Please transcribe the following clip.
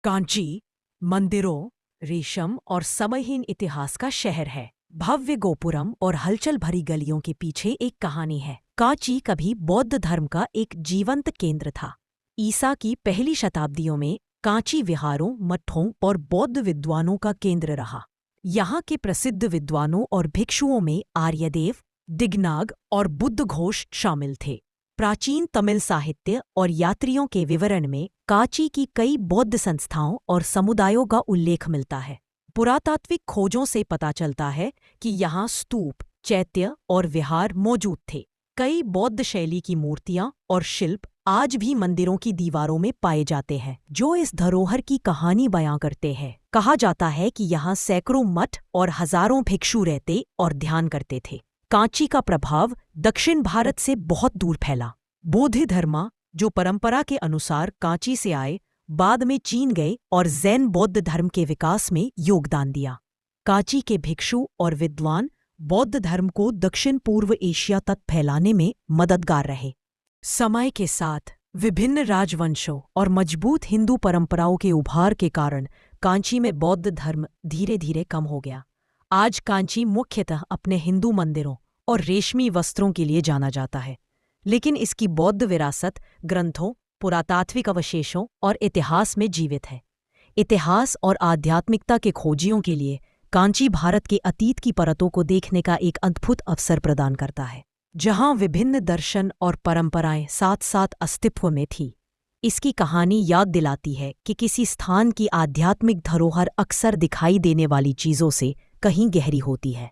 कांची मंदिरों, रेशम और समयहीन इतिहास का शहर है। भव्य गोपुरम और हलचल भरी गलियों के पीछे एक कहानी है। कांची कभी बौद्ध धर्म का एक जीवंत केंद्र था। ईसा की पहली शताब्दियों में कांची विहारों, मठों और बौद्ध विद्वानों का केंद्र रहा। यहाँ के प्रसिद्ध विद्वानों और भिक्षुओं में आर्यदेव, दिगनाग और बुद्ध घोष शामिल थे। प्राचीन तमिल साहित्य और यात्रियों के विवरण में कांची की कई बौद्ध संस्थाओं और समुदायों का उल्लेख मिलता है। पुरातात्विक खोजों से पता चलता है कि यहाँ स्तूप, चैत्य और विहार मौजूद थे। कई बौद्ध शैली की मूर्तियां और शिल्प आज भी मंदिरों की दीवारों में पाए जाते हैं, जो इस धरोहर की कहानी बयां करते हैं। कहा जाता है कि यहाँ सैकड़ों मठ और हजारों भिक्षु रहते और ध्यान करते थे। कांची का प्रभाव दक्षिण भारत से बहुत दूर फैला। बौद्ध धर्म, जो परंपरा के अनुसार कांची से आए, बाद में चीन गए और जैन बौद्ध धर्म के विकास में योगदान दिया। कांची के भिक्षु और विद्वान बौद्ध धर्म को दक्षिण पूर्व एशिया तक फैलाने में मददगार रहे। समय के साथ विभिन्न राजवंशों और मजबूत हिंदू परंपराओं के उभार के कारण कांची में बौद्ध धर्म धीरे धीरे कम हो गया। आज कांची मुख्यतः अपने हिंदू मंदिरों और रेशमी वस्त्रों के लिए जाना जाता है, लेकिन इसकी बौद्ध विरासत ग्रंथों, पुरातात्विक अवशेषों और इतिहास में जीवित है। इतिहास और आध्यात्मिकता के खोजियों के लिए कांची भारत के अतीत की परतों को देखने का एक अद्भुत अवसर प्रदान करता है, जहां विभिन्न दर्शन और परंपराएं साथ साथ अस्तित्व में थी। इसकी कहानी याद दिलाती है कि किसी स्थान की आध्यात्मिक धरोहर अक्सर दिखाई देने वाली चीजों से कहीं गहरी होती है।